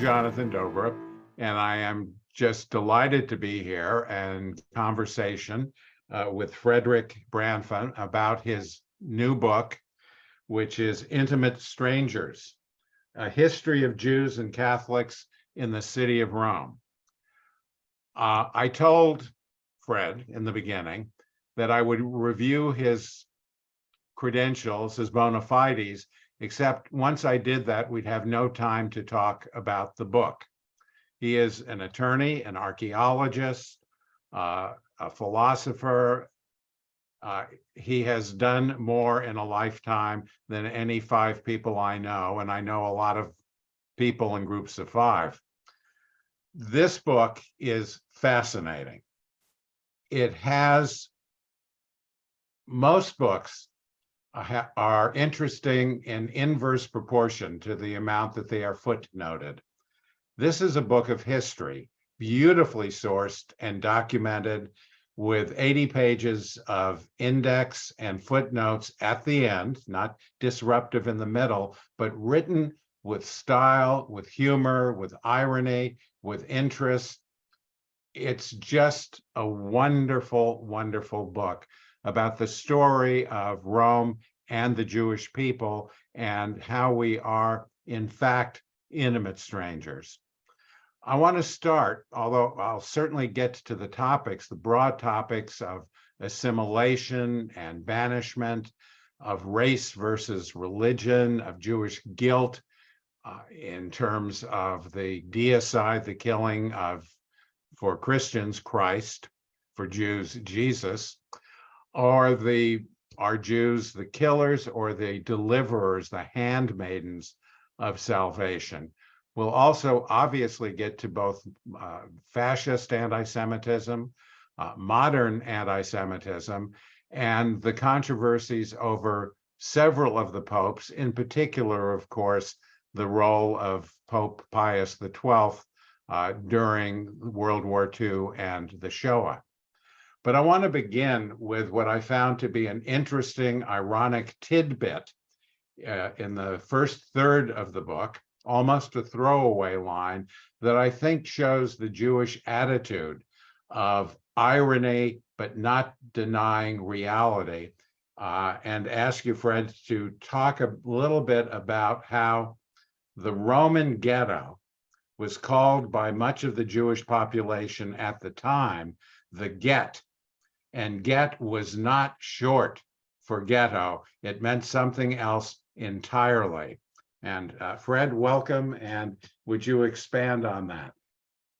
Jonathan Dobrer, and I am just delighted to be here and conversation with Fredric Brandfon about his new book, which is Intimate Strangers, A History of Jews and Catholics in the City of Rome. I told Fred in the beginning that I would review his credentials, his bona fides, except once I did that, we'd have no time to talk about the book. He is an attorney, an archaeologist, a philosopher. He has done more in a lifetime than any 5 people I know, and I know a lot of people in groups of 5. This book is fascinating. It has, most books are interesting in inverse proportion to the amount that they are footnoted. This is a book of history, beautifully sourced and documented, with 80 pages of index and footnotes at the end, not disruptive in the middle, but written with style, with humor, with irony, with interest. It's just a wonderful, wonderful book about the story of Rome and the Jewish people and how we are, in fact, intimate strangers. I want to start, although I'll certainly get to the topics, the broad topics of assimilation and banishment, of race versus religion, of Jewish guilt, in terms of the deicide, the killing of, for Christians, Christ, for Jews, Jesus. Are Jews the killers or the deliverers, the handmaidens of salvation? We'll also obviously get to both fascist anti-Semitism, modern anti-Semitism, and the controversies over several of the popes, in particular, of course, the role of Pope Pius XII during World War II and the Shoah. But I want to begin with what I found to be an interesting, ironic tidbit in the first third of the book, almost a throwaway line that I think shows the Jewish attitude of irony, but not denying reality, and ask you, Fred, to talk a little bit about how the Roman ghetto was called by much of the Jewish population at the time the Get. And Get was not short for ghetto. It meant something else entirely. And Fred, welcome. And would you expand on that?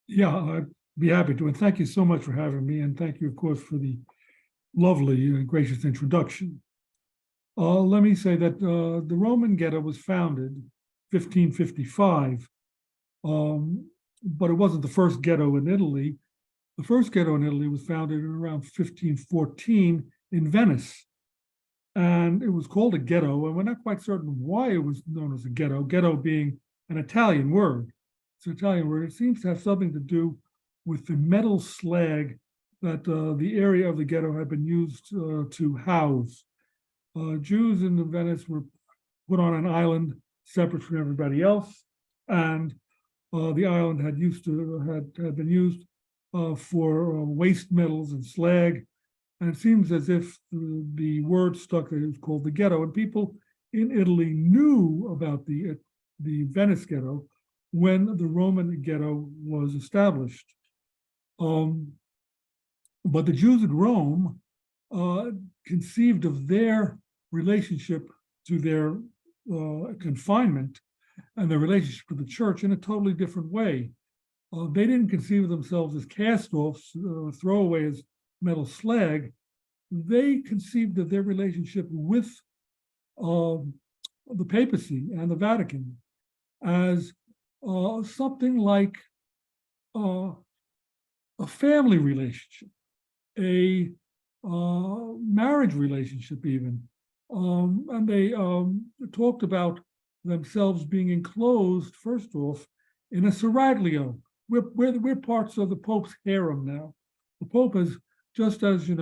Yeah, I'd be happy to. And thank you so much for having me. And thank you, of course, for the lovely and gracious introduction. Let me say that the Roman ghetto was founded 1555, but it wasn't the first ghetto in Italy. The first ghetto in Italy was founded in around 1514 in Venice. And it was called a ghetto, and we're not quite certain why it was known as a ghetto, ghetto being an Italian word. It's an Italian word. It seems to have something to do with the metal slag that the area of the ghetto had been used to house. Jews in Venice were put on an island separate from everybody else, and the island had been used for waste metals and slag. And it seems as if the word stuck that it was called the ghetto, and people in Italy knew about the Venice ghetto when the Roman ghetto was established. But the Jews in Rome conceived of their relationship to their confinement and their relationship to the church in a totally different way. They didn't conceive of themselves as cast-offs, throwaway as metal slag. They conceived of their relationship with the papacy and the Vatican as something like a family relationship, a marriage relationship even. And they talked about themselves being enclosed, first off, in a seraglio. We're parts of the Pope's harem now. The Pope is, just as an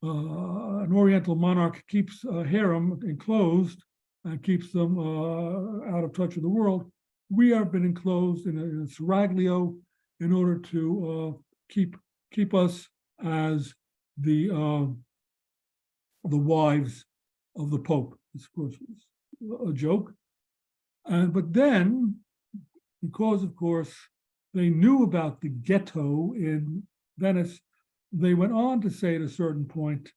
Oriental monarch keeps a harem enclosed, and keeps them out of touch with the world. We have been enclosed in a seraglio in order to keep us as the wives of the Pope. This, of course, was a joke. But then, because, of course, they knew about the ghetto in Venice, they went on to say at a certain point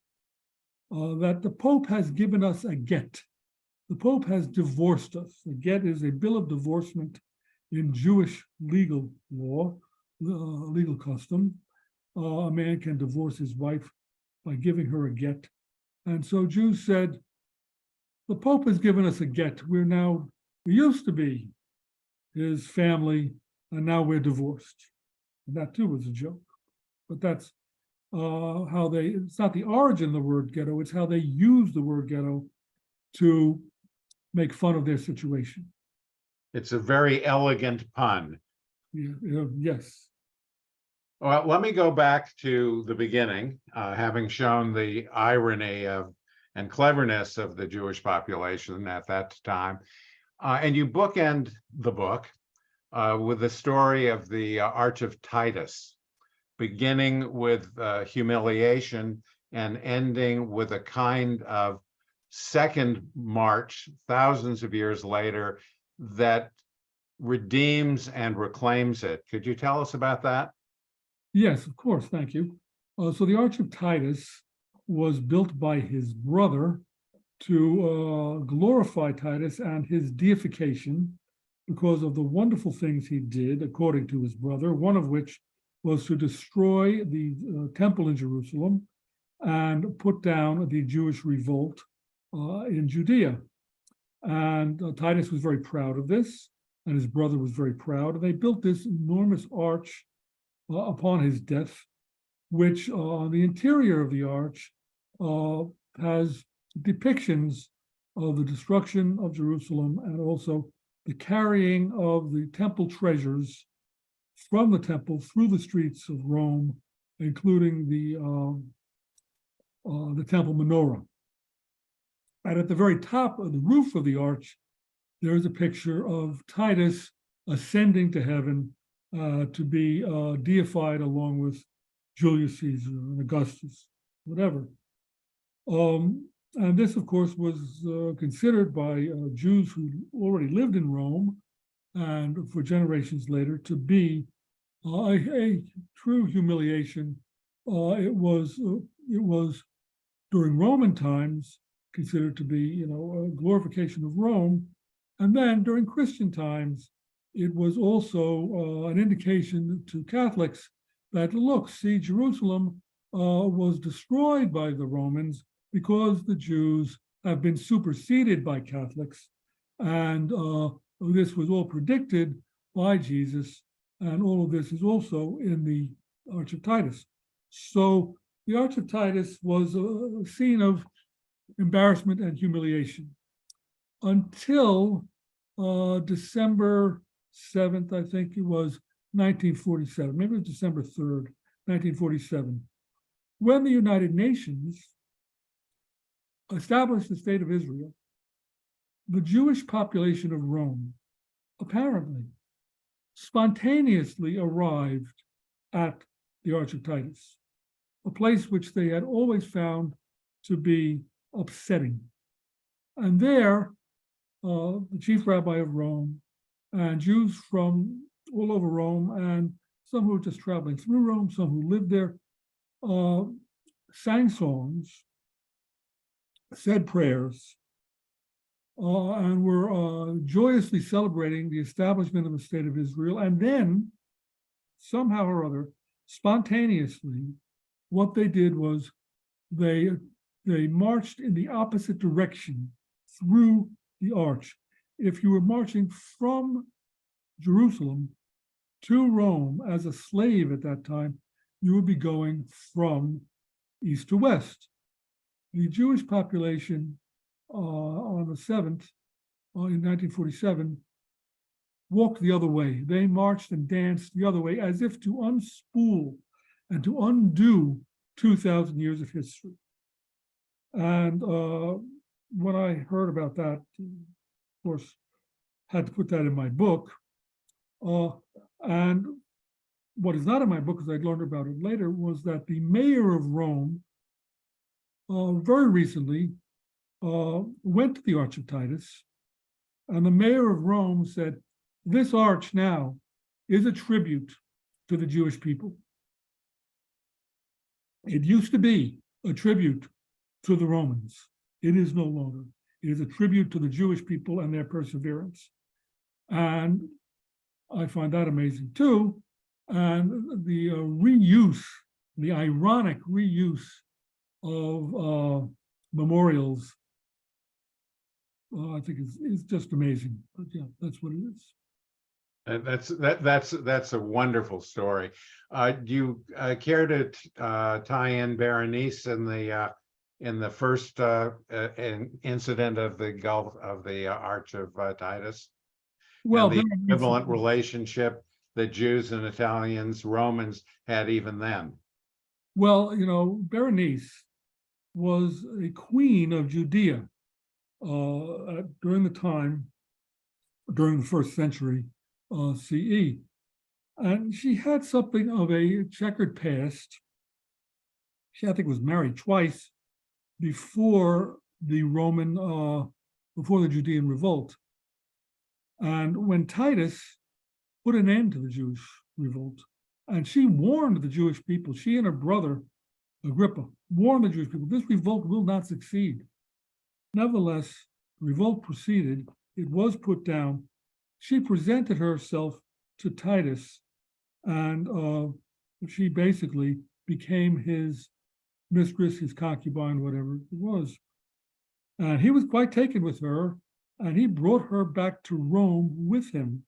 that the Pope has given us a get. The Pope has divorced us. A get is a bill of divorcement in Jewish legal law, legal custom. A man can divorce his wife by giving her a get. And so Jews said, the Pope has given us a get. We used to be his family, and now we're divorced. And that too was a joke. But that's how it's not the origin of the word ghetto, it's how they use the word ghetto to make fun of their situation. It's a very elegant pun. Yeah, yes. Well, let me go back to the beginning, having shown the irony of and cleverness of the Jewish population at that time. And you bookend the book with the story of the Arch of Titus, beginning with humiliation and ending with a kind of second march thousands of years later that redeems and reclaims it. Could you tell us about that? Yes, of course, thank you. So the Arch of Titus was built by his brother to glorify Titus and his deification because of the wonderful things he did, according to his brother, one of which was to destroy the temple in Jerusalem and put down the Jewish revolt in Judea. And Titus was very proud of this, and his brother was very proud. And they built this enormous arch upon his death, which on the interior of the arch has depictions of the destruction of Jerusalem and also the carrying of the temple treasures from the temple through the streets of Rome, including the temple menorah. And at the very top of the roof of the arch, there is a picture of Titus ascending to heaven to be deified along with Julius Caesar and Augustus, whatever. And this, of course, was considered by Jews who already lived in Rome and for generations later to be a true humiliation. It was during Roman times considered to be, a glorification of Rome, and then during Christian times, it was also an indication to Catholics that, look, see, Jerusalem was destroyed by the Romans because the Jews have been superseded by Catholics, and this was all predicted by Jesus, and all of this is also in the Arch of Titus. So the Arch of Titus was a scene of embarrassment and humiliation until December 7th, I think it was 1947, maybe it was December 3rd, 1947, when the United Nations established the state of Israel. The Jewish population of Rome apparently spontaneously arrived at the Arch of Titus, a place which they had always found to be upsetting. And there, the chief rabbi of Rome and Jews from all over Rome, and some who were just traveling through Rome, some who lived there, sang songs, said prayers, and were joyously celebrating the establishment of the state of Israel. And then, somehow or other, spontaneously, what they did was they marched in the opposite direction through the arch. If you were marching from Jerusalem to Rome as a slave at that time, you would be going from east to west. The Jewish population on the 7th, in 1947, walked the other way. They marched and danced the other way as if to unspool and to undo 2,000 years of history. And when I heard about that, of course, had to put that in my book. And what is not in my book, as I learned about it later, was that the mayor of Rome very recently went to the Arch of Titus, and the mayor of Rome said, this arch now is a tribute to the Jewish people. It used to be a tribute to the Romans. It is no longer. It is a tribute to the Jewish people and their perseverance. And I find that amazing too. And the reuse, the ironic reuse of memorials, I think is just amazing. But yeah, that's what it is. That's a wonderful story. Do you care to tie in Berenice in the first incident of the Gulf of the Arch of Titus? Well, and the equivalent relationship that Jews and Italians, Romans had even then. Well, Berenice was a queen of Judea during the 1st century CE. And she had something of a checkered past. She, I think, was married twice before the Judean revolt. And when Titus put an end to the Jewish revolt, and she warned the Jewish people, she and her brother, Agrippa, warned the Jewish people, this revolt will not succeed. Nevertheless, the revolt proceeded, it was put down. She presented herself to Titus, and she basically became his mistress, his concubine, whatever it was. And he was quite taken with her, and he brought her back to Rome with him.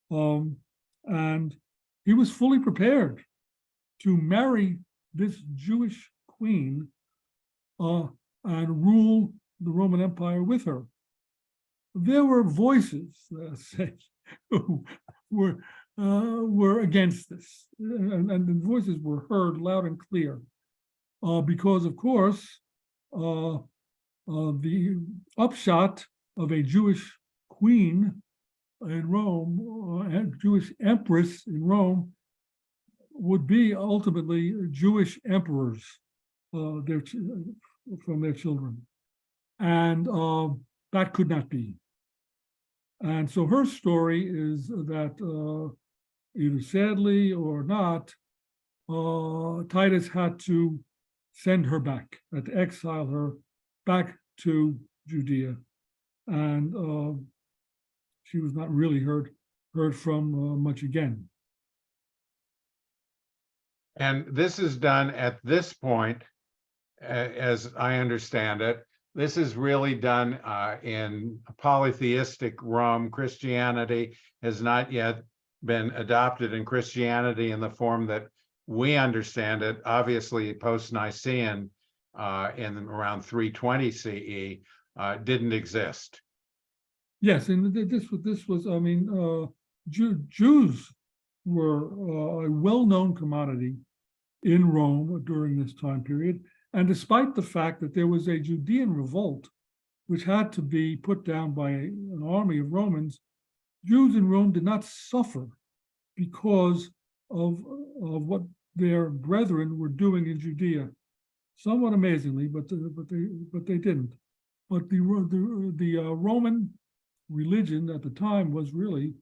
And he was fully prepared to marry this Jewish queen and rule the Roman Empire with her. There were voices who were against this, and the voices were heard loud and clear, because, of course, the upshot of a Jewish queen in Rome, and Jewish empress in Rome, would be ultimately Jewish emperors from their children. And that could not be. And so her story is that either sadly or not, Titus had to send her back, had to exile her back to Judea. And she was not really heard from much again. And this is done at this point, as I understand it, this is really done in polytheistic Rome. Christianity has not yet been adopted in Christianity in the form that we understand it. Obviously, post-Nicene in around 320 CE didn't exist. Yes, and this was, I mean, Jews were a well-known commodity in Rome during this time period. And despite the fact that there was a Judean revolt, which had to be put down by an army of Romans, Jews in Rome did not suffer because of what their brethren were doing in Judea. Somewhat amazingly, but they didn't. But the Roman religion at the time was really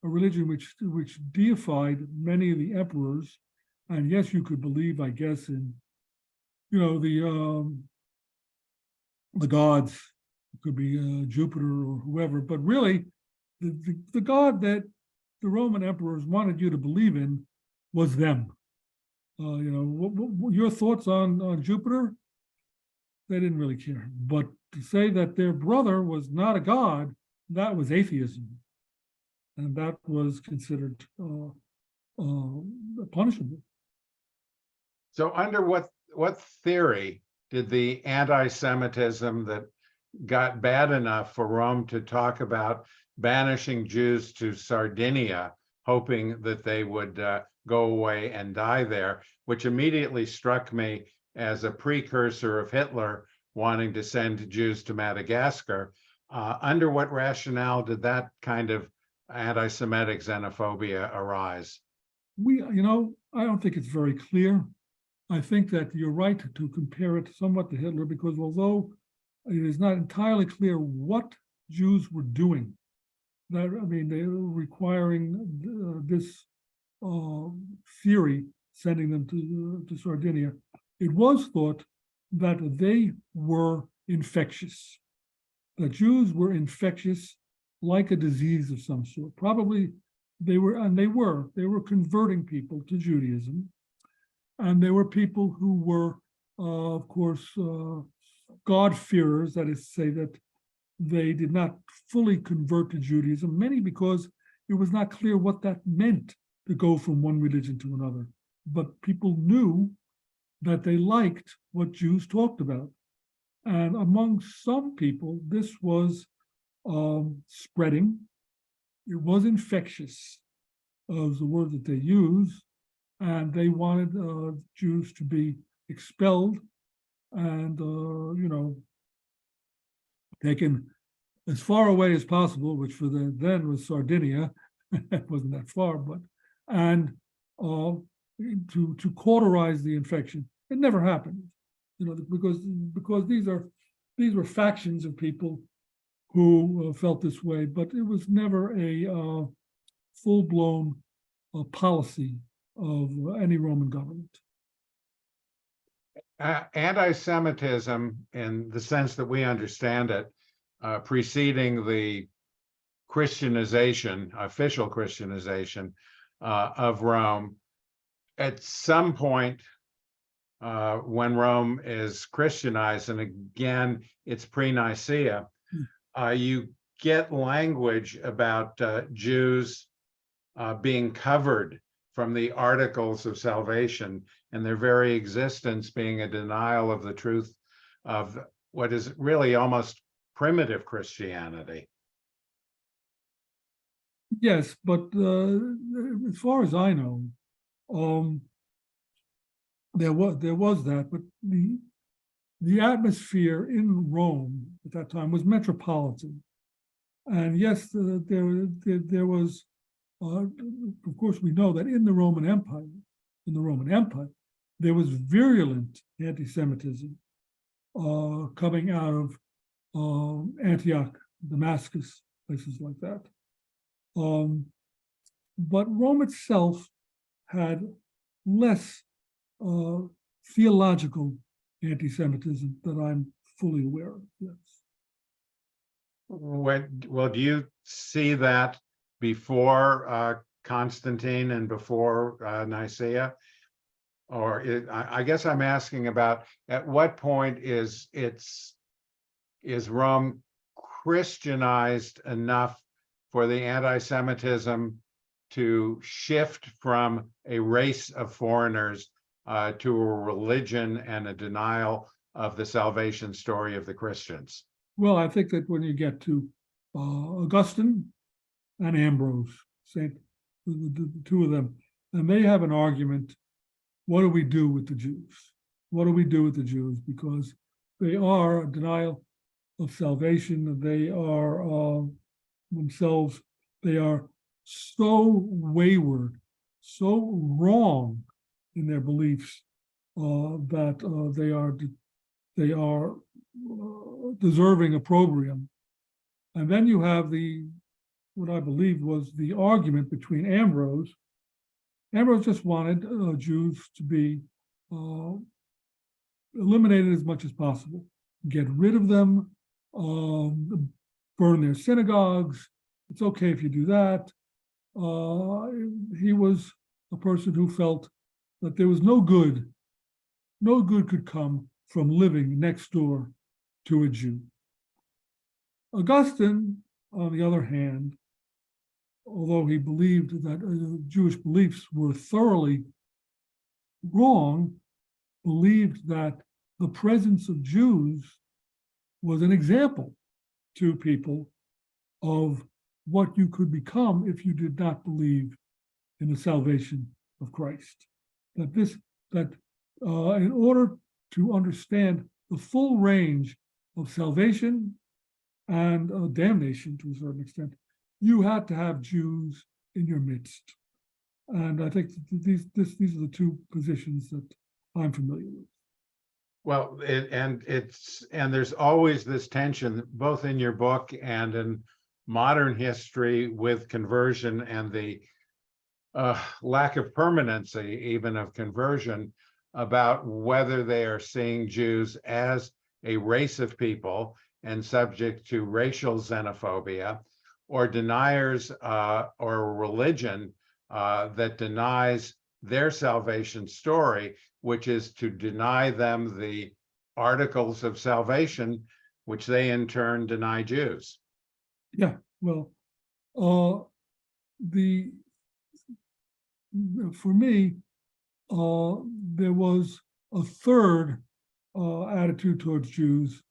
a religion which deified many of the emperors. And yes, you could believe, I guess, in the gods. It could be Jupiter or whoever, but really the god that the Roman emperors wanted you to believe in was them. What your thoughts on Jupiter? They didn't really care. But to say that their brother was not a god, that was atheism, and that was considered punishable. So under what theory did the anti-Semitism that got bad enough for Rome to talk about banishing Jews to Sardinia, hoping that they would go away and die there, which immediately struck me as a precursor of Hitler wanting to send Jews to Madagascar. Under what rationale did that kind of anti-Semitic xenophobia arise? I don't think it's very clear. I think that you're right to compare it somewhat to Hitler, because although it is not entirely clear what Jews were doing, they were requiring this theory, sending them to Sardinia. It was thought that they were infectious. The Jews were infectious, like a disease of some sort. Probably they were converting people to Judaism. And there were people who were, of course, God-fearers, that is to say that they did not fully convert to Judaism, many because it was not clear what that meant to go from one religion to another. But people knew that they liked what Jews talked about. And among some people, this was spreading. It was infectious, was the word that they used. And they wanted Jews to be expelled and, taken as far away as possible, which for them then was Sardinia. It wasn't that far, and to cauterize the infection. It never happened, because these were factions of people who felt this way, but it was never a full-blown policy of any Roman government. Anti-Semitism, in the sense that we understand it, preceding the Christianization, official Christianization of Rome, at some point when Rome is Christianized, and again, it's pre-Nicaea, you get language about Jews being covered from the articles of salvation, and their very existence being a denial of the truth of what is really almost primitive Christianity. Yes, but as far as I know, there was that, but the atmosphere in Rome at that time was metropolitan, and yes, there was. Of course, we know that in the Roman Empire, there was virulent anti-Semitism coming out of Antioch, Damascus, places like that. But Rome itself had less theological anti-Semitism that I'm fully aware of. Yes. Well, do you see that before Constantine and before Nicaea? Or I guess I'm asking about, at what point is Rome Christianized enough for the anti-Semitism to shift from a race of foreigners to a religion and a denial of the salvation story of the Christians? Well, I think that when you get to Augustine and Ambrose, the two of them, and they have an argument, what do we do with the Jews? What do we do with the Jews? Because they are a denial of salvation. They are themselves, they are so wayward, so wrong in their beliefs that they are deserving opprobrium. And then you have what I believe was the argument between Ambrose. Ambrose just wanted Jews to be eliminated as much as possible, get rid of them, burn their synagogues. It's okay if you do that. He was a person who felt that there was no good could come from living next door to a Jew. Augustine, on the other hand, although he believed that Jewish beliefs were thoroughly wrong, believed that the presence of Jews was an example to people of what you could become if you did not believe in the salvation of Christ. In order to understand the full range of salvation and damnation to a certain extent, you had to have Jews in your midst. And I think these are the two positions that I'm familiar with. Well, and there's always this tension, both in your book and in modern history, with conversion and the lack of permanency, even of conversion, about whether they are seeing Jews as a race of people and subject to racial xenophobia, or deniers or a religion that denies their salvation story, which is to deny them the articles of salvation, which they in turn deny Jews. Yeah, well, for me, there was a third attitude towards Jews,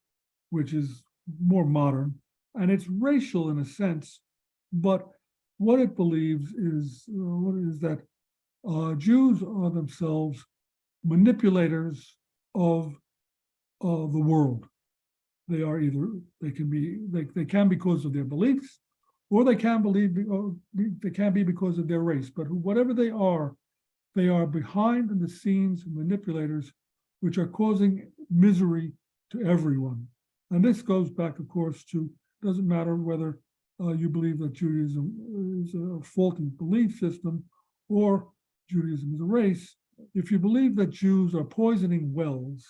which is more modern, and it's racial in a sense, but what it believes is that Jews are themselves manipulators of the world. They are they can be because of their beliefs, or they can be because of their race. But whatever they are behind the scenes manipulators, which are causing misery to everyone. And this goes back, of course, to, doesn't matter whether you believe that Judaism is a faulty belief system or Judaism is a race. If you believe that Jews are poisoning wells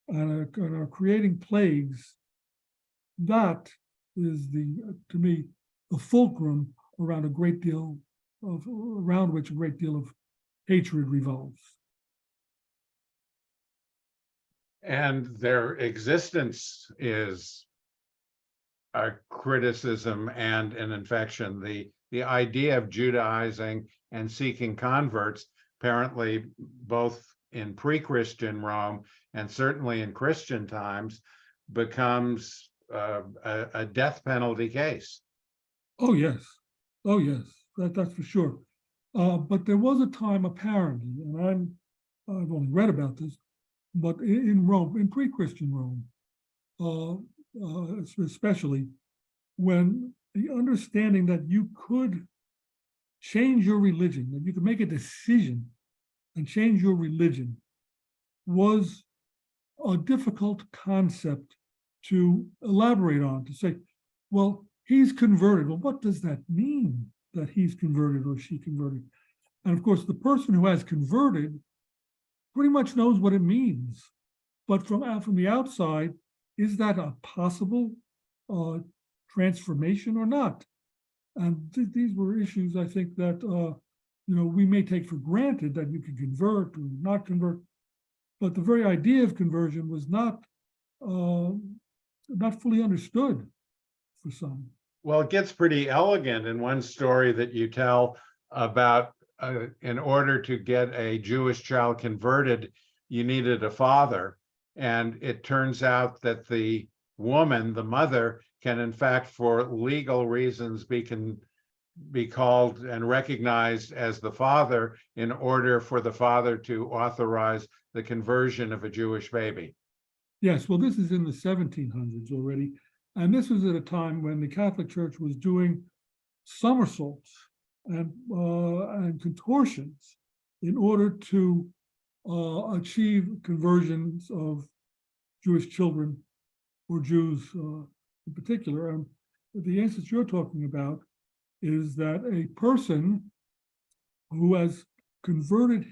and are creating plagues, that is to me, the fulcrum around which a great deal of hatred revolves. And their existence is a criticism and an infection. The idea of Judaizing and seeking converts, apparently both in pre-Christian Rome and certainly in Christian times, becomes a death penalty case. Oh yes, that's for sure. But there was a time, apparently, and I've only read about this, but in Rome, in pre-Christian Rome, especially, when the understanding that you could change your religion, that you could make a decision and change your religion, was a difficult concept to elaborate on, to say, well, he's converted. Well, what does that mean, that he's converted or she converted? And of course, the person who has converted pretty much knows what it means. But from the outside, is that a possible transformation or not? And these were issues, I think, that we may take for granted, that you can convert or not convert. But the very idea of conversion was not fully understood for some. Well, it gets pretty elegant in one story that you tell about in order to get a Jewish child converted, you needed a father. And it turns out that the woman, the mother, can in fact, for legal reasons, be called and recognized as the father in order for the father to authorize the conversion of a Jewish baby. Yes, well, this is in the 1700s already. And this was at a time when the Catholic Church was doing somersaults and contortions in order to achieve conversions of Jewish children or Jews in particular. And the instance you're talking about is that a person who has converted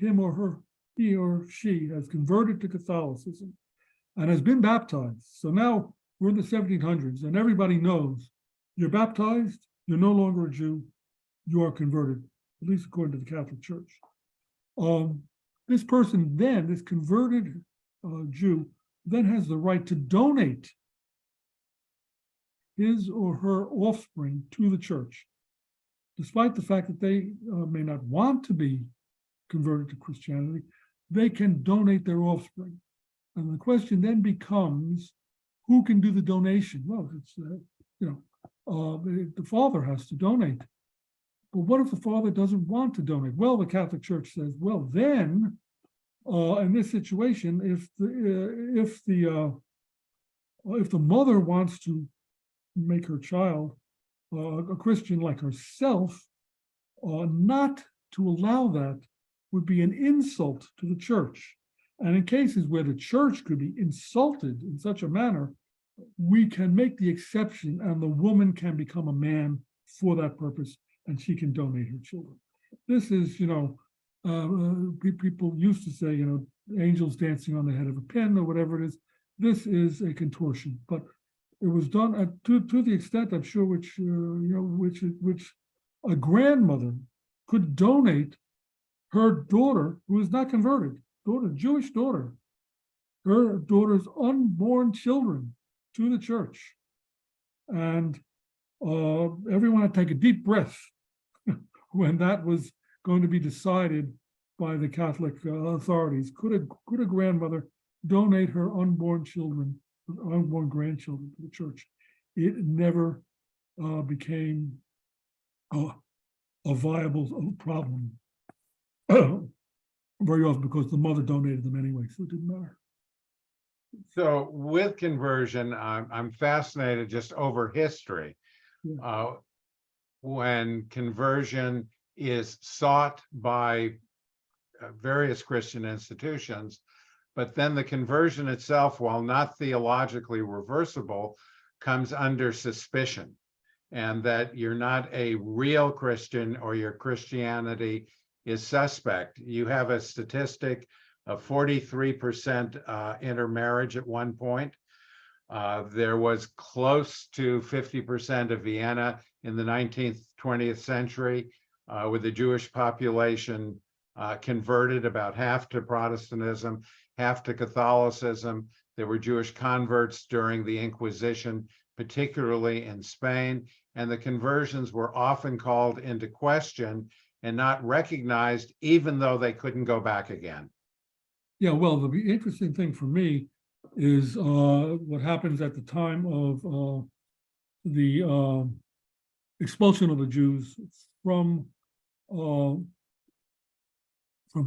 he or she has converted to Catholicism and has been baptized. So now we're in the 1700s and everybody knows you're baptized, you're no longer a Jew, you are converted, at least according to the Catholic Church. This person then, this converted Jew, then has the right to donate his or her offspring to the church, despite the fact that they may not want to be converted to Christianity. They can donate their offspring. And the question then becomes, who can do the donation? Well, it's, the father has to donate. But what if the father doesn't want to donate? Well, the Catholic Church says, well, then, in this situation, if the if the mother wants to make her child a Christian like herself, not to allow that would be an insult to the church. And in cases where the church could be insulted in such a manner, we can make the exception and the woman can become a man for that purpose and she can donate her children. This is, people used to say, angels dancing on the head of a pin or whatever it is. This is a contortion, but it was done to the extent, I'm sure, which a grandmother could donate her daughter, who is not converted, Jewish daughter, her daughter's unborn children to the church. And everyone had to take a deep breath when that was going to be decided by the Catholic authorities. Could a grandmother donate her unborn grandchildren to the church? It never became a viable problem very often because the mother donated them anyway, so it didn't matter. So with conversion, I'm fascinated just over history. Yeah. When conversion is sought by various Christian institutions, but then the conversion itself, while not theologically reversible, comes under suspicion, and that you're not a real Christian or your Christianity is suspect. You have a statistic of 43% intermarriage at one point. There was close to 50% of Vienna in the 19th, 20th century, with the Jewish population converted, about half to Protestantism, half to Catholicism. There were Jewish converts during the Inquisition, particularly in Spain, and the conversions were often called into question and not recognized, even though they couldn't go back again. Yeah, well, the interesting thing for me is what happens at the time of the expulsion of the Jews from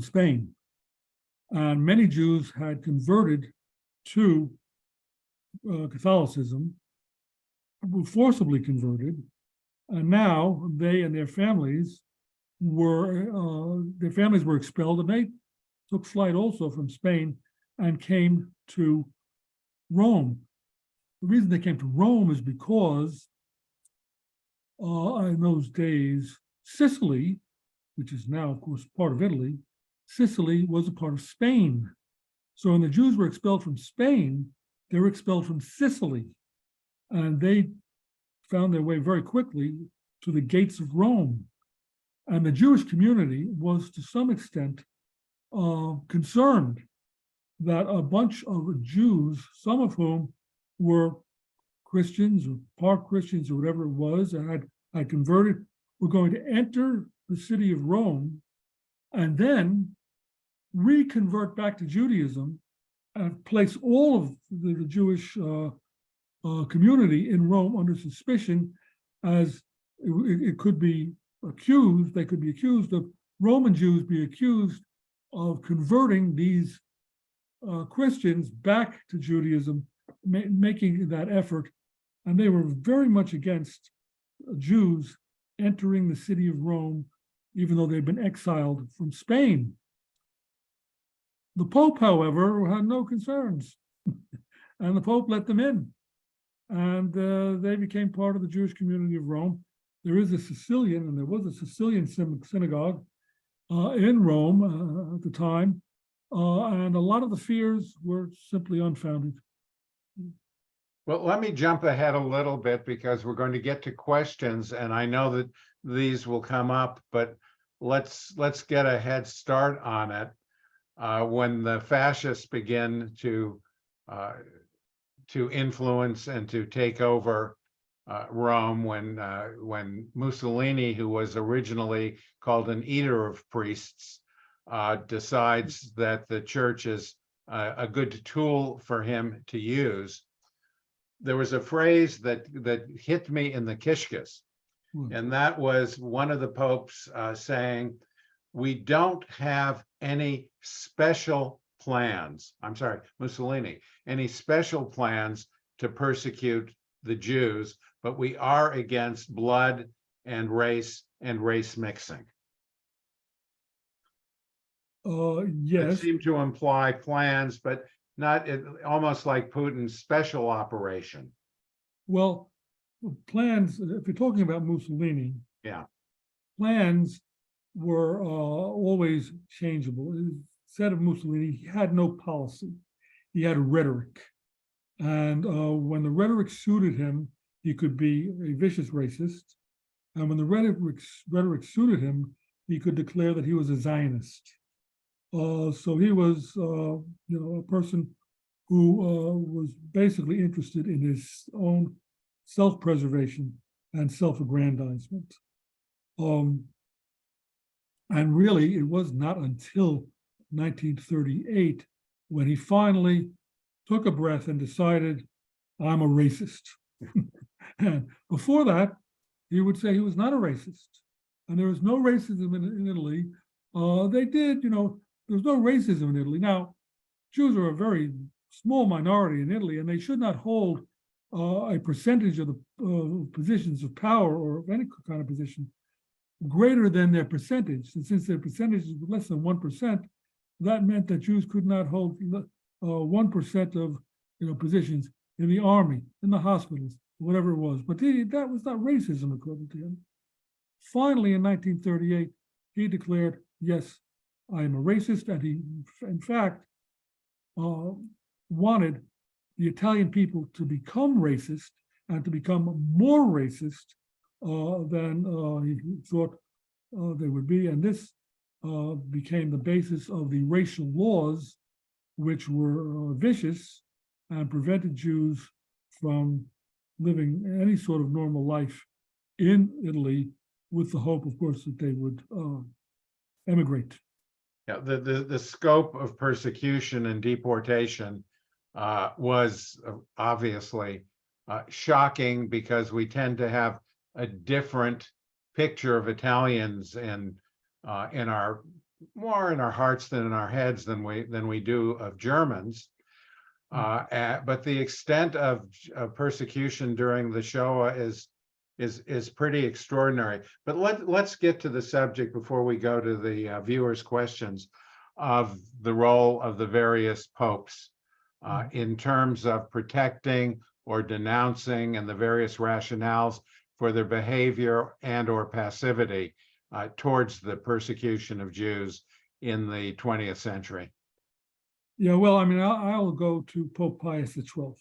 Spain. And many Jews had converted to Catholicism, were forcibly converted, and now they and their families were expelled, and they took flight also from Spain and came to Rome. The reason they came to Rome is because in those days, Sicily, which is now, of course, part of Italy, Sicily was a part of Spain. So when the Jews were expelled from Spain, they were expelled from Sicily. And they found their way very quickly to the gates of Rome. And the Jewish community was, to some extent, concerned that a bunch of Jews, some of whom were Christians or part Christians or whatever it was, and had converted, were going to enter the city of Rome and then reconvert back to Judaism and place all of the Jewish community in Rome under suspicion, as it could be accused, they could be accused of, Roman Jews be accused of converting these Christians back to Judaism, making that effort. And they were very much against Jews entering the city of Rome, even though they'd been exiled from Spain. The Pope, however, had no concerns, and the Pope let them in. And they became part of the Jewish community of Rome. There is a Sicilian, and there was a Sicilian synagogue in Rome at the time, and a lot of the fears were simply unfounded. Well, let me jump ahead a little bit because we're going to get to questions, and I know that these will come up, but let's get a head start on it. When the fascists begin to influence and to take over Rome, when Mussolini, who was originally called an eater of priests, decides that the church is a good tool for him to use, there was a phrase that hit me in the kishkas, and that was one of the popes saying, "We don't have any special plans." I'm sorry, Mussolini, any special plans to persecute the Jews, but we are against blood and race mixing. It Yes. seemed to imply plans, but not almost like Putin's special operation. Well, plans, if you're talking about Mussolini, Yeah. plans were always changeable. Instead of Mussolini, he had no policy. He had rhetoric. And when the rhetoric suited him, he could be a vicious racist. And when the rhetoric suited him, he could declare that he was a Zionist. So he was, a person who was basically interested in his own self-preservation and self-aggrandizement. And really, it was not until 1938 when he finally took a breath and decided, I'm a racist. And before that, he would say he was not a racist. And there was no racism in Italy. They did, there was no racism in Italy. Now, Jews are a very small minority in Italy, and they should not hold a percentage of the positions of power or of any kind of position greater than their percentage. And since their percentage is less than 1%, that meant that Jews could not hold 1% of positions in the army, in the hospitals, whatever it was. But that was not racism, according to him. Finally, in 1938, he declared, yes, I am a racist. And he, in fact, wanted the Italian people to become racist and to become more racist than he thought they would be. And this became the basis of the racial laws, which were vicious and prevented Jews from living any sort of normal life in Italy, with the hope, of course, that they would emigrate. Yeah, the scope of persecution and deportation was obviously shocking, because we tend to have a different picture of Italians and in our hearts than in our heads than we do of Germans. But the extent of persecution during the Shoah is pretty extraordinary. But let's get to the subject before we go to the viewers' questions of the role of the various popes in terms of protecting or denouncing, and the various rationales for their behavior and or passivity towards the persecution of Jews in the 20th century. Yeah, well, I mean, I'll go to Pope Pius XII,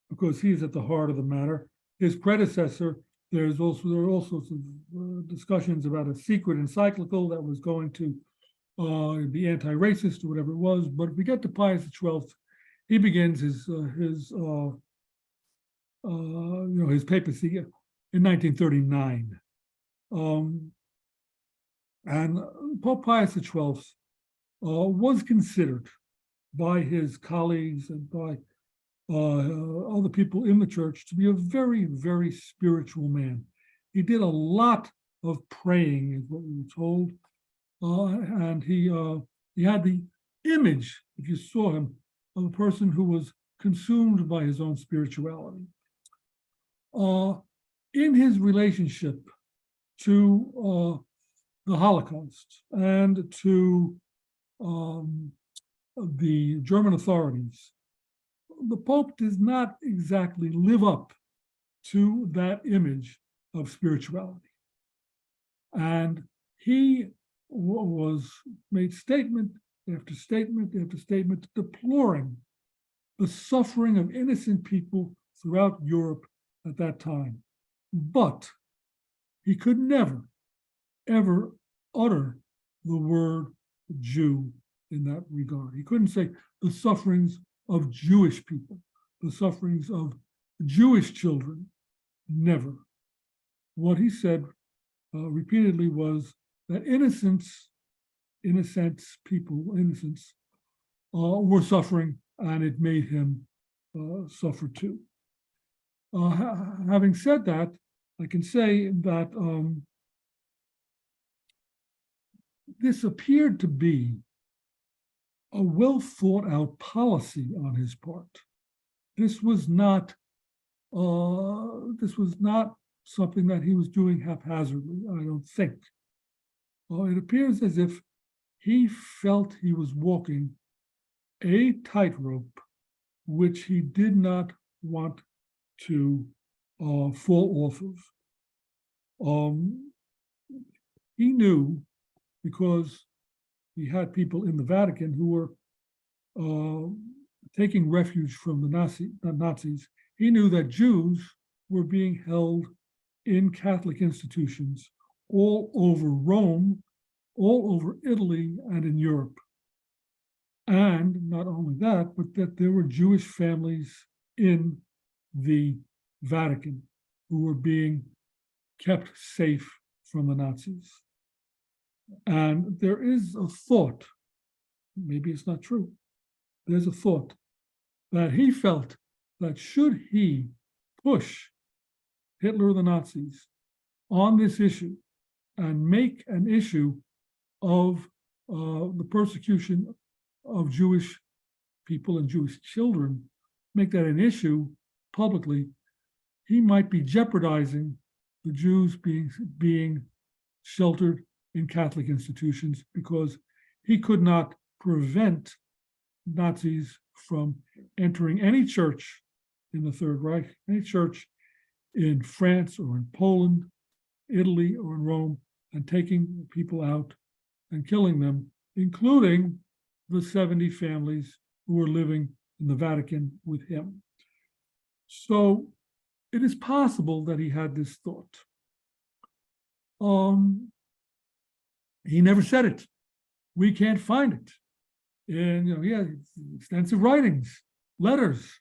because he's at the heart of the matter. His predecessor, there are all sorts of discussions about a secret encyclical that was going to be anti-racist or whatever it was. But if we get to Pius XII, he begins his papacy in 1939, and Pope Pius XII was considered by his colleagues and by other people in the church to be a very, very spiritual man. He did a lot of praying, is what we were told, and he had the image, if you saw him, of a person who was consumed by his own spirituality. In his relationship to the Holocaust and to the German authorities, the Pope does not exactly live up to that image of spirituality. And he was made statement after statement after statement deploring the suffering of innocent people throughout Europe at that time. But he could never, ever utter the word Jew in that regard. He couldn't say the sufferings of Jewish people, the sufferings of Jewish children. Never. What he said repeatedly was that innocents were suffering, and it made him suffer too. Having said that, I can say that this appeared to be a well thought out policy on his part. this was not something that he was doing haphazardly, I don't think. It appears as if he felt he was walking a tightrope which he did not want to fall off of. He knew, because he had people in the Vatican who were taking refuge from the Nazis, he knew that Jews were being held in Catholic institutions all over Rome, all over Italy, and in Europe. And not only that, but that there were Jewish families in the Vatican who were being kept safe from the Nazis. And there is a thought, maybe it's not true, there's a thought that he felt that should he push Hitler or the Nazis on this issue and make an issue of the persecution of Jewish people and Jewish children, make that an issue publicly, he might be jeopardizing the Jews being sheltered in Catholic institutions, because he could not prevent Nazis from entering any church in the Third Reich, any church in France or in Poland, Italy, or in Rome, and taking people out and killing them, including the 70 families who were living in the Vatican with him. So it is possible that he had this thought. He never said it. We can't find it. And he had extensive writings, letters,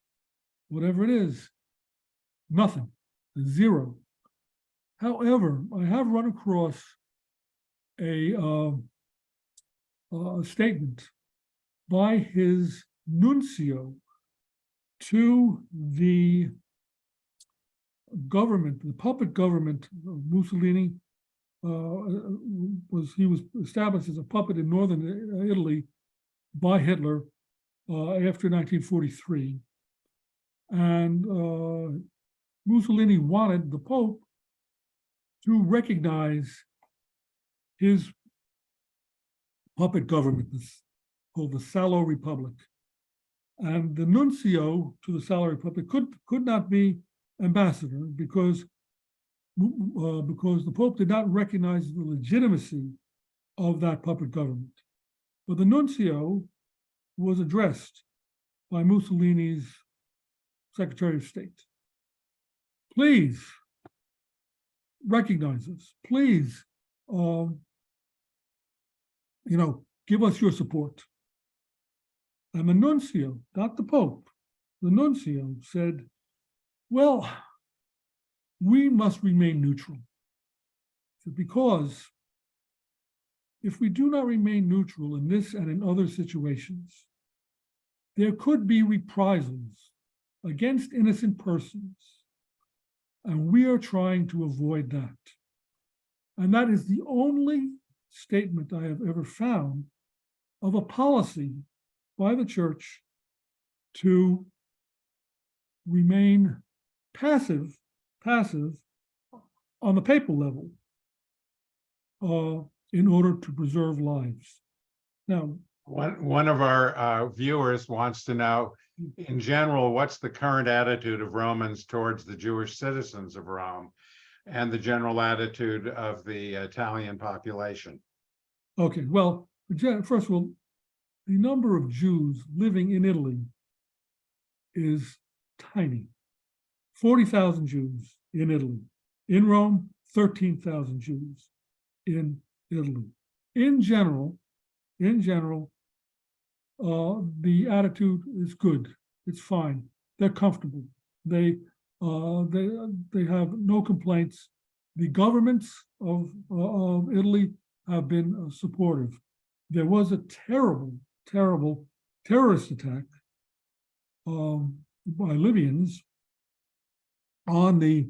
whatever it is. Nothing. Zero. However, I have run across a statement by his nuncio to the government, the puppet government of Mussolini. He was established as a puppet in northern Italy by Hitler after 1943. And Mussolini wanted the Pope to recognize his puppet government, called the Salo Republic. And the nuncio to the Salo Republic could not be ambassador because the Pope did not recognize the legitimacy of that puppet government. But the nuncio was addressed by Mussolini's Secretary of State. Please recognize us. Please, give us your support. And the nuncio, not the Pope, the nuncio said, well, we must remain neutral. Because if we do not remain neutral in this and in other situations, there could be reprisals against innocent persons. And we are trying to avoid that. And that is the only statement I have ever found of a policy by the church to remain passive on the papal level in order to preserve lives. Now, one of our viewers wants to know, in general, what's the current attitude of Romans towards the Jewish citizens of Rome and the general attitude of the Italian population? Okay, well, first of all, the number of Jews living in Italy is tiny. 40,000 Jews in Italy. In Rome, 13,000 Jews in Italy. In general, the attitude is good. It's fine. They're comfortable. They have no complaints. The governments of Italy have been supportive. There was a terrible terrorist attack by Libyans on the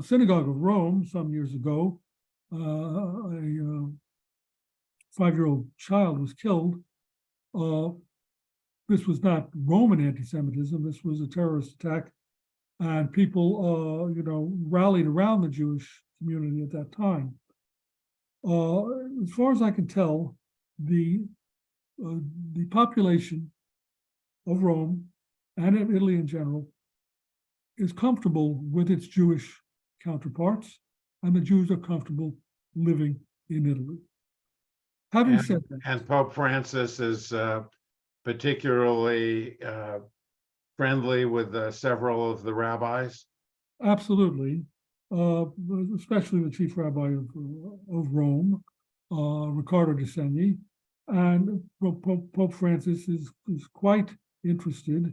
synagogue of Rome some years ago. A 5-year-old child was killed. this was not Roman anti-Semitism. This was a terrorist attack, and people, rallied around the Jewish community at that time. As far as I can tell, the population of Rome and of Italy in general is comfortable with its Jewish counterparts, and the Jews are comfortable living in Italy. Having said that, And Pope Francis is particularly friendly with several of the rabbis. absolutely, especially the chief rabbi of Rome, Riccardo de Segni, and Pope Francis is quite interested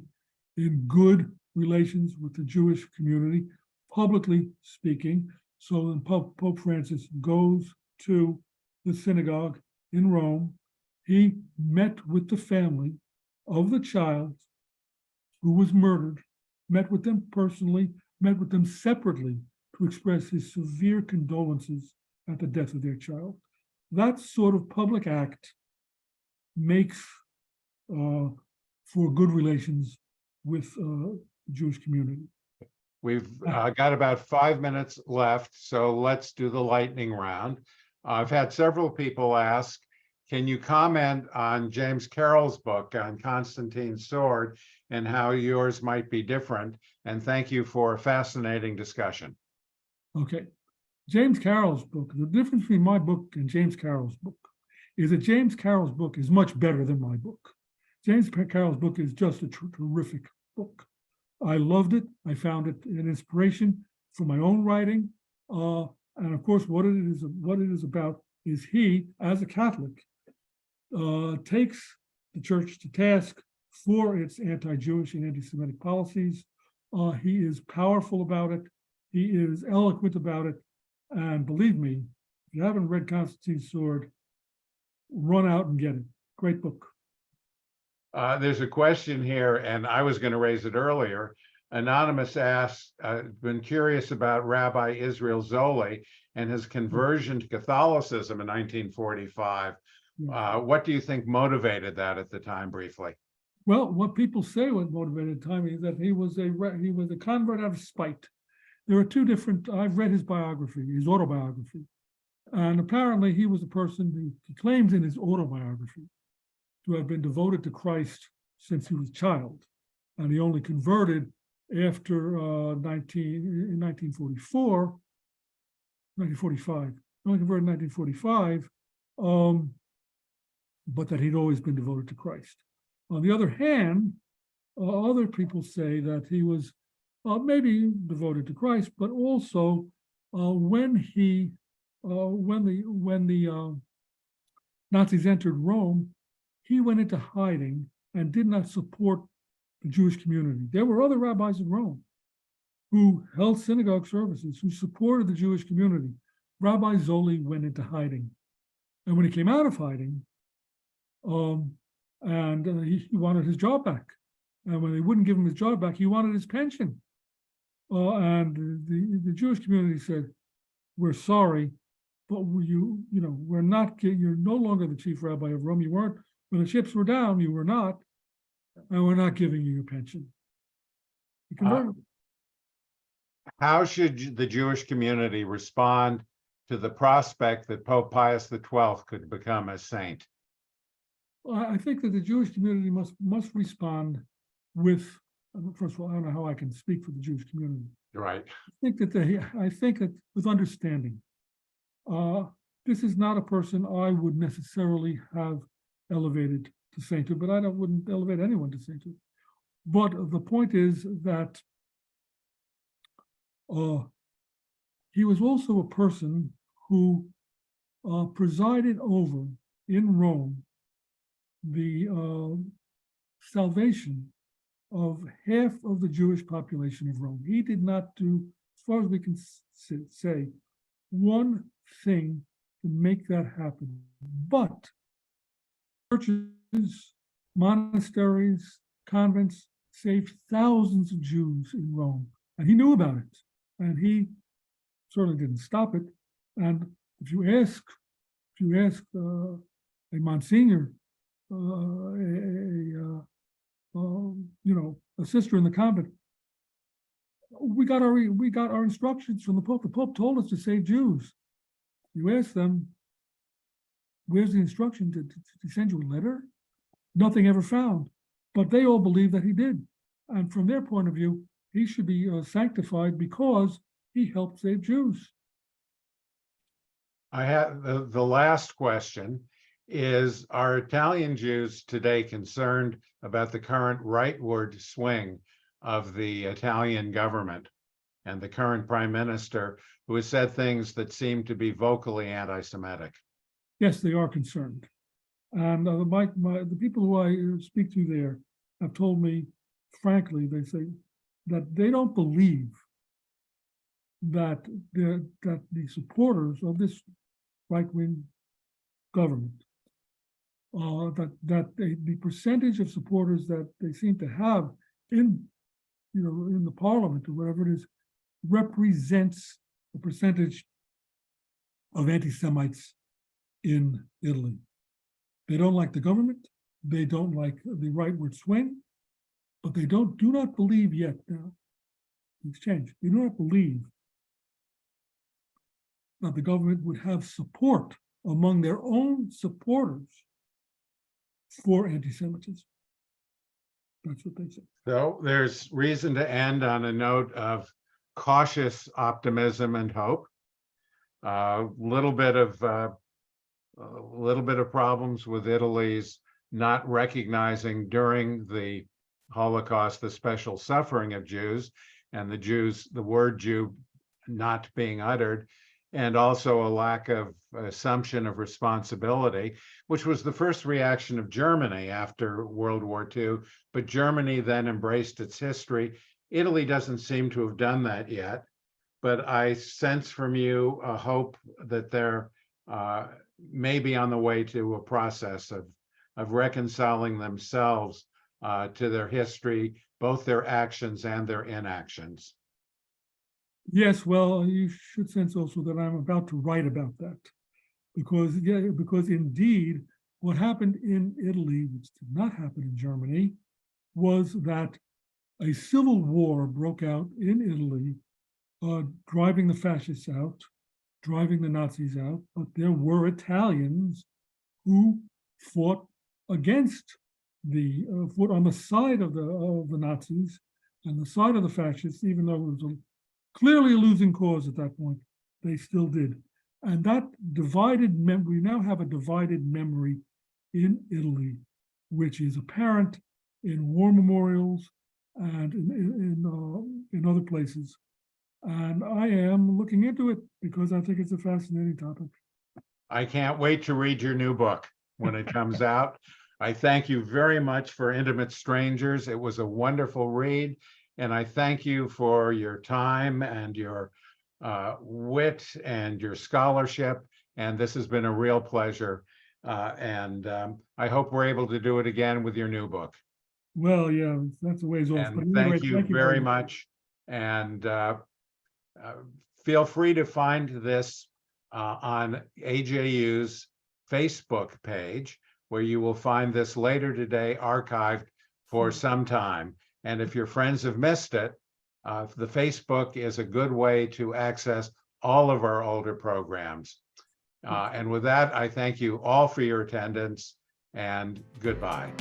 in good relations with the Jewish community, publicly speaking. So when Pope Francis goes to the synagogue in Rome, he met with the family of the child who was murdered, met with them personally, met with them separately to express his severe condolences at the death of their child. That sort of public act makes for good relations with the Jewish community. We've got about 5 minutes left, so let's do the lightning round. I've had several people ask, can you comment on James Carroll's book on Constantine's sword and how yours might be different? And thank you for a fascinating discussion. Okay. James Carroll's book, the difference between my book and James Carroll's book is that James Carroll's book is much better than my book. James Carroll's book is just a terrific book. I loved it. I found it an inspiration for my own writing. And of course, what it is about is he, as a Catholic, takes the church to task for its anti-Jewish and anti-Semitic policies. He is powerful about it. He is eloquent about it. And believe me, if you haven't read Constantine's Sword, run out and get it. Great book. There's a question here, and I was going to raise it earlier. Anonymous asks, been curious about Rabbi Israel Zoli and his conversion to Catholicism in 1945. What do you think motivated that at the time, briefly? Well, what people say what motivated time is that he was a convert out of spite. There are two different. I've read his biography, his autobiography, and apparently he was a person who he claims in his autobiography to have been devoted to Christ since he was a child, and he only converted after 1945. Only converted in 1945, but that he'd always been devoted to Christ. On the other hand, other people say that he was maybe devoted to Christ, but also when the Nazis entered Rome, he went into hiding and did not support the Jewish community. There were other rabbis in Rome who held synagogue services, who supported the Jewish community. Rabbi Zoli went into hiding. And when he came out of hiding, he wanted his job back. And when they wouldn't give him his job back, he wanted his pension. And the Jewish community said, we're sorry, but you're no longer the chief rabbi of Rome. You weren't, when the chips were down, you were not, and we're not giving you your pension. He converted. How should the Jewish community respond to the prospect that Pope Pius XII could become a saint? I think that the Jewish community must respond with, first of all, I don't know how I can speak for the Jewish community. Right. I think that with understanding, this is not a person I would necessarily have elevated to sainthood, but I wouldn't elevate anyone to sainthood. But the point is that he was also a person who presided over in Rome the salvation of half of the Jewish population of Rome. He did not do, as far as we can say, one thing to make that happen. But churches, monasteries, convents saved thousands of Jews in Rome, and he knew about it, and he certainly didn't stop it. And if you ask a Monsignor, a a sister in the convent. We got our instructions from the Pope. The Pope told us to save Jews. You ask them, where's the instruction to send you a letter? Nothing ever found. But they all believe that he did. And from their point of view, he should be sanctified because he helped save Jews. I have the last question is, are Italian Jews today concerned about the current rightward swing of the Italian government and the current prime minister, who has said things that seem to be vocally anti-Semitic? Yes, they are concerned. And the people who I speak to there have told me, frankly, they say that they don't believe that the supporters of this right-wing government, the percentage of supporters that they seem to have in the parliament or whatever it is, represents the percentage of anti-Semites in Italy. They don't like the government. They don't like the rightward swing, but they do not believe yet. Now, it's changed. They do not believe that the government would have support among their own supporters for anti-Semitism. That's what they say. So there's reason to end on a note of cautious optimism and hope. A little bit of problems with Italy's not recognizing during the Holocaust the special suffering of Jews, and the word Jew not being uttered, and also a lack of assumption of responsibility, which was the first reaction of Germany after World War II. But Germany then embraced its history. Italy doesn't seem to have done that yet, but I sense from you a hope that they're maybe on the way to a process of reconciling themselves to their history, both their actions and their inactions. Yes, well, you should sense also that I'm about to write about that, because indeed what happened in Italy, which did not happen in Germany, was that a civil war broke out in Italy, driving the fascists out, driving the Nazis out, but there were Italians who fought against fought on the side of the Nazis and the side of the fascists, even though it was clearly a losing cause at that point. They still did. And that we now have a divided memory in Italy, which is apparent in war memorials and in other places. And I am looking into it because I think it's a fascinating topic. I can't wait to read your new book when it comes out. I thank you very much for Intimate Strangers. It was a wonderful read, and I thank you for your time and your wit and your scholarship. And this has been a real pleasure. And I hope we're able to do it again with your new book. Well, yeah, that's a ways off. And thank you very much. And feel free to find this on AJU's Facebook page, where you will find this later today archived for some time. And if your friends have missed it, the Facebook is a good way to access all of our older programs. And with that, I thank you all for your attendance, and goodbye.